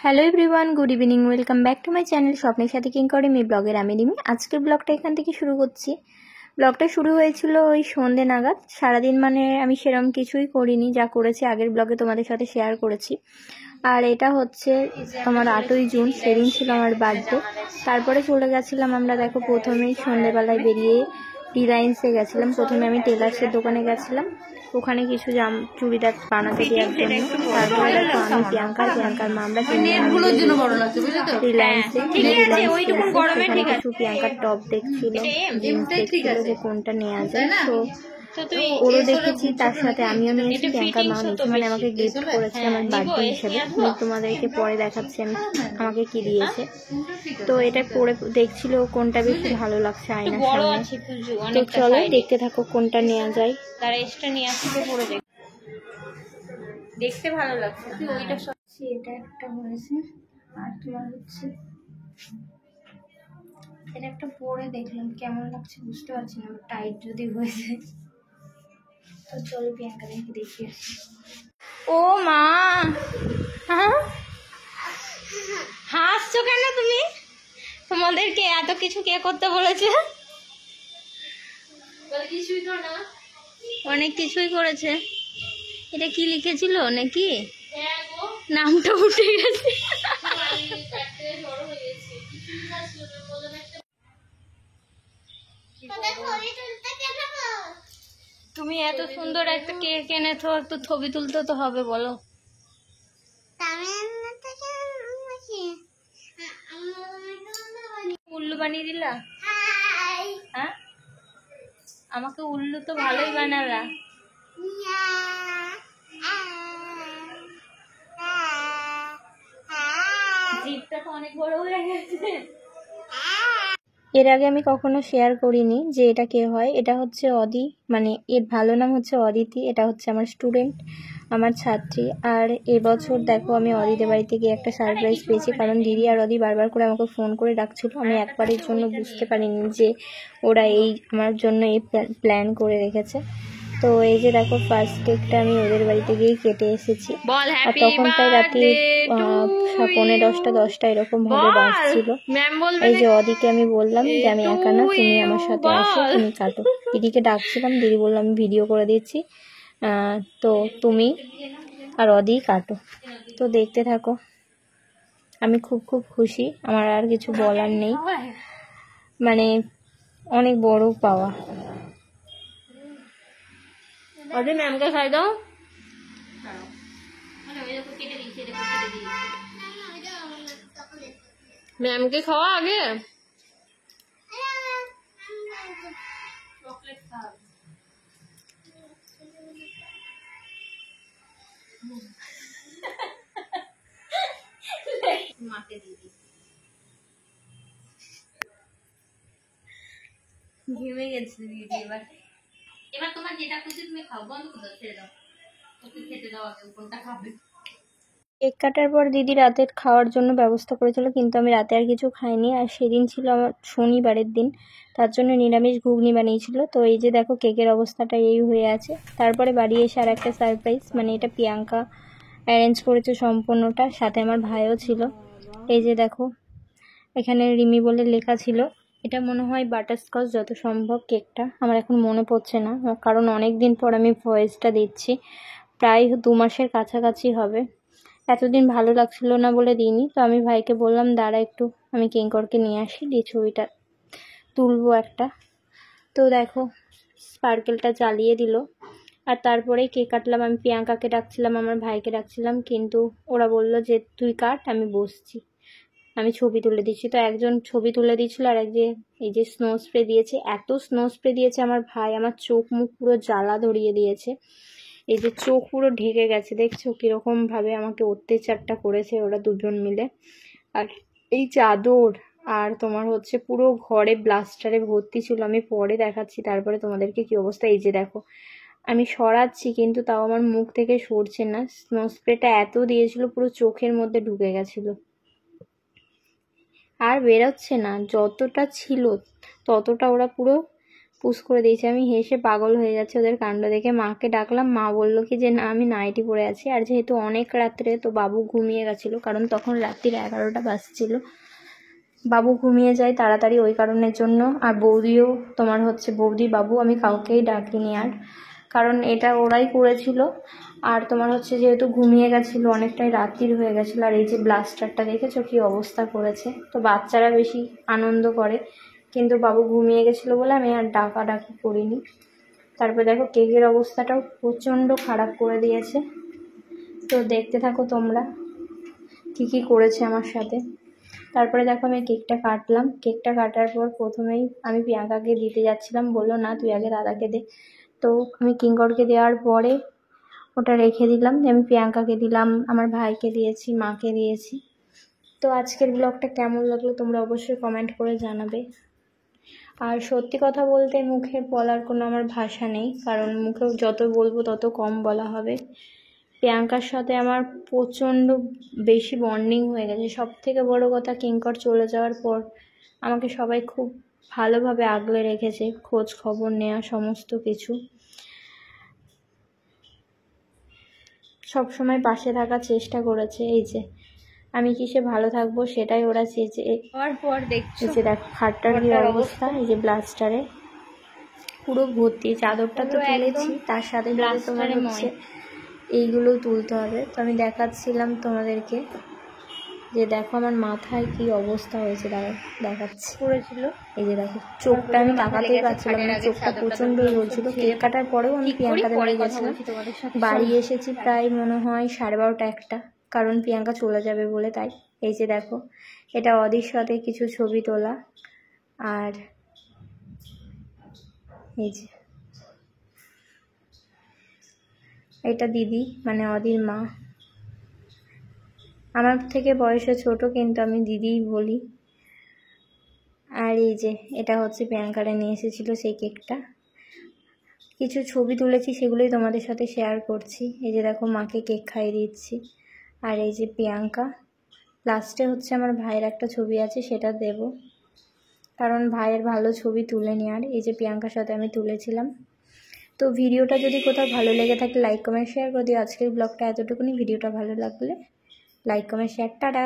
Hello everyone, good evening, welcome back to my channel স্বপ্নের সাথে কিংকরি me ব্লগের আমি রিমি। আজকের ব্লগটা এখান থেকে শুরু করছি। ব্লগটা শুরু হয়েছিল ওই সন্ধ্যে নাগাদ। সারাদিন মানে আমি সেরকম কিছুই করিনি, যা করেছি আগের ব্লগে তোমাদের সাথে শেয়ার করেছি। আর এটা হচ্ছে আমার 8ই জুন, সেদিন ছিল আমার বার্থডে। তারপরে চলে গেছিলাম আমরা, দেখো প্রথমেই সন্ধ্যেবেলায় বেরিয়ে রিলায়েন্সে গেছিলাম। প্রথমে আমি টেলার্সের দোকানে গেছিলাম, ওখানে কিছু চুড়িদার বানাতে দেওয়ার জন্য। তারপরে দেখো আমি প্রিয়াঙ্কার মা আমরা রিলায়েন্সে কিছু প্রিয়াঙ্কার টপ দেখছিল, জিন্স দেখছিল যে কোনটা নেওয়া যায়। তো ওরও দেখেছি, তার সাথে আমিও নিয়েছি, প্রিয়াঙ্কার মা নিয়েছি, মানে আমাকে গিফট করেছে আমার বার্থডে হিসেবে। আমি তোমাদেরকে পরে দেখাচ্ছি আমি আমাকে কি দিয়েছে। তো এটা পরে দেখছিল কোনটা বেশি ভালো লাগছে আয়নার সামনে। তো চলো দেখতে থাকো কোনটা নেওয়া যায়। তারা এক্সট্রা নিয়ে আসছে, পরে দেখতে ভালো লাগছে। ওইটা সবচেয়ে এটা একটা হয়েছে, আর তোমার হচ্ছে এটা একটা পরে দেখলাম কেমন লাগছে বুঝতে পারছি না, টাইট যদি হয়ে যায়। তো চলো প্রিয়াঙ্কা দেখে দেখি আসি। ও মা, হাসছো কেন তুমি? তোমাদেরকে এত কিছু কে করতে বলেছে? অনেক কিছুই করেছে। এটা কি লিখেছিল নাকি? নামটা উঠে গেছে। তুমি এত সুন্দর একটা কেক এনেছো, একটু ছবি তুলতে তো হবে, বলো। উল্লু বানিয়ে দিলা? হ্যাঁ, আমাকে উল্লু তো ভালোই বানালা। জিভটা তো অনেক বড় হয়ে গেছে। এর আগে আমি কখনো শেয়ার করিনি যে এটা কে হয়। এটা হচ্ছে অদি, মানে এর ভালো নাম হচ্ছে অদিতি। এটা হচ্ছে আমার স্টুডেন্ট, আমার ছাত্রী। আর এবছর দেখো আমি অদিদের বাড়িতে গিয়ে একটা সারপ্রাইজ পেয়েছি, কারণ দিদি আর অদি বারবার করে আমাকে ফোন করে ডাকছিল। আমি একবারের জন্য বুঝতে পারিনি যে ওরা এই আমার জন্য এই প্ল্যান করে রেখেছে। তো এই যে দেখো ফার্স্ট কেকটা আমি ওদের বাড়িতে গিয়ে কেটে এসেছি। আর তখন প্রায় রাতে 9:45 এরকম ভাবে বাজছিল। এই যে অদিকে আমি বললাম যে আমি একা না, তুমি আমার সাথে আসো, তুমি কাটো। দিদিকে ডাকছিলাম, দিদি বললো আমি ভিডিও করে দিচ্ছি, তো তুমি আর অদি কাটো। তো দেখতে থাকো। আমি খুব খুব খুশি, আমার আর কিছু বলার নেই, মানে অনেক বড় পাওয়া। অদি ম্যামকে খাই দাও। ম্যামকে খাওয়া আগে। মাকে দিদি ঘেমে গেছে দিদি। এবার তোমার যেটা খুশি তুমি খাও, বন্ধ করে দাও, ছেড়ে দাও, ওকে খেতে দাও আগে, কোনটা খাবে। কেক কাটার পর দিদি রাতের খাওয়ার জন্য ব্যবস্থা করেছিল, কিন্তু আমি রাতে আর কিছু খাইনি। আর সেদিন ছিল আমার শনিবারের দিন, তার জন্য নিরামিষ ঘুগনি বানিয়েছিল। তো এই যে দেখো কেকের অবস্থাটা এই হয়ে আছে। তারপরে বাড়ি এসে আর একটা সারপ্রাইজ, মানে এটা প্রিয়াঙ্কা অ্যারেঞ্জ করেছে সম্পূর্ণটা, সাথে আমার ভাইও ছিল। এই যে দেখো এখানে রিমি বলে লেখা ছিল। এটা মনে হয় বাটারস্কচ যত সম্ভব কেকটা, আমার এখন মনে পড়ছে না, কারণ অনেক দিন পর আমি ভয়েসটা দিচ্ছি, প্রায় 2 মাসের কাছাকাছি হবে। এতদিন ভালো লাগছিল না বলে দিইনি। তো আমি ভাইকে বললাম দাঁড়া একটু আমি কিঙ্করকে নিয়ে আসি, দিয়ে ছবিটা তুলবো একটা। তো দেখো স্পার্কেলটা জ্বালিয়ে দিল। আর তারপরেই কেক কাটলাম। আমি প্রিয়াঙ্কাকে ডাকছিলাম, আমার ভাইকে ডাকছিলাম, কিন্তু ওরা বলল যে তুই কাট, আমি বসছি, আমি ছবি তুলে দিচ্ছি। তো একজন ছবি তুলে দিচ্ছিল, আর এই যে স্নো স্প্রে দিয়েছে। এত স্নো স্প্রে দিয়েছে আমার ভাই, আমার চোখ মুখ পুরো জ্বালা ধরিয়ে দিয়েছে। এই যে চোখ পুরো ঢেকে গেছে, দেখছো কিরকম ভাবে আমাকে অত্যাচারটা করেছে ওরা দুজন মিলে। আর এই চাদর আর তোমার হচ্ছে পুরো ঘরে ব্লাস্টারে ভর্তি ছিল। আমি পরে দেখাচ্ছি তারপরে তোমাদেরকে কি অবস্থা। এই যে দেখো আমি সরাচ্ছি, কিন্তু তাও আমার মুখ থেকে সরছে না। স্নো স্প্রেটা এত দিয়েছিল পুরো চোখের মধ্যে ঢুকে গেছিল, আর বেরোচ্ছে না। যতটা ছিল ততটা ওরা পুরো পুশ করে দিয়েছে। আমি হেসে পাগল হয়ে যাচ্ছে ওদের কাণ্ড দেখে। মাকে ডাকলাম, মা বললো কি যে না আমি নাইটি পরে আছি। আর যেহেতু অনেক রাত্রে তো বাবু ঘুমিয়ে গেছিলো, কারণ তখন রাত্রির 11টা বাজছিল। বাবু ঘুমিয়ে যায় তাড়াতাড়ি ওই কারণের জন্য। আর বৌদিও তোমার হচ্ছে বৌদি বাবু আমি কাউকেই ডাকিনি আর, কারণ এটা ওরাই করেছিল। আর তোমার হচ্ছে যেহেতু ঘুমিয়ে গেছিলো, অনেকটাই রাত্রির হয়ে গেছিলো। আর এই যে ব্লাস্টারটা দেখেছো কি অবস্থা করেছে। তো বাচ্চারা বেশি আনন্দ করে, কিন্তু বাবু ঘুমিয়ে গেছিলো বলে আমি আর ডাকাডাকি করিনি। তারপর দেখো কেকের অবস্থাটাও প্রচণ্ড খারাপ করে দিয়েছে। তো দেখতে থাকো তোমরা কী কী করেছে আমার সাথে। তারপরে দেখো আমি কেকটা কাটলাম। কেকটা কাটার পর প্রথমেই আমি প্রিয়াঙ্কাকে দিতে যাচ্ছিলাম, বললো না তুই আগে দাদাকে দে। তো আমি কিঙ্করকে দেওয়ার পরে ওটা রেখে দিলাম। আমি প্রিয়াঙ্কাকে দিলাম, আমার ভাইকে দিয়েছি, মাকে দিয়েছি। তো আজকের ব্লগটা কেমন লাগলো তোমরা অবশ্যই কমেন্ট করে জানাবে। আর সত্যি কথা বলতে মুখে বলার কোনো আমার ভাষা নেই, কারণ মুখে যত বলবো তত কম বলা হবে। প্রিয়াঙ্কার সাথে আমার প্রচণ্ড বেশি বন্ডিং হয়ে গেছে। সব থেকে বড়ো কথা, কিঙ্কর চলে যাওয়ার পর আমাকে সবাই খুব ভালোভাবে আগলে রেখেছে, খোঁজ খবর নেওয়া সমস্ত কিছু, সব সময় পাশে থাকার চেষ্টা করেছে। এই যে আমি কিসে ভালো থাকবো সেটাই ওরা চেয়েছে। পর দেখছো এই যে দেখো খাটটার কি অবস্থা, এই যে ব্লাস্টারে পুরো ভর্তি। চাদরটা তো তুলেছি, তার সাথে সাথে তোমার হচ্ছে এইগুলো তুলতে হবে। তো আমি দেখাচ্ছিলাম তোমাদেরকে যে দেখো আমার মাথায় কি অবস্থা হয়েছে, দেখাচ্ছি করেছিল। এই যে দেখো চোখটা আমি তাকাতেই পারছিলাম না, চোখটা প্রচণ্ড জ্বলছিল। কেক কাটার পরেও আমি প্রিয়াঙ্কাদের বাড়ি গেছিলাম। বাড়ি এসেছি প্রায় মনে হয় 12:30 1টা, কারণ প্রিয়াঙ্কা চলে যাবে বলে। তাই এই যে দেখো এটা অদির সাথে কিছু ছবি তোলা। আর এই যে এটা দিদি, মানে অদির মা, আমার থেকে বয়সে ছোট কিন্তু আমি দিদিই বলি। আর এই যে এটা হচ্ছে প্রিয়াঙ্কারা নিয়ে এসেছিলো সেই কেকটা। কিছু ছবি তুলেছি সেগুলোই তোমাদের সাথে শেয়ার করছি। এই যে দেখো মাকে কেক খাইয়ে দিচ্ছি। আর এই যে প্রিয়াঙ্কা, লাস্টে হচ্ছে আমার ভাইয়ের একটা ছবি আছে, সেটা দেব, কারণ ভাইয়ের ভালো ছবি তুলে নি। আর এই যে প্রিয়াঙ্কার সাথে আমি তুলেছিলাম। তো ভিডিওটা যদি কোথাও ভালো লেগে থাকে লাইক কমেন্ট শেয়ার করে দিও। আজকের ব্লগটা এতটুকুনি। ভিডিওটা ভালো লাগলে লাইক কমেন্ট শেয়ার, টাটা।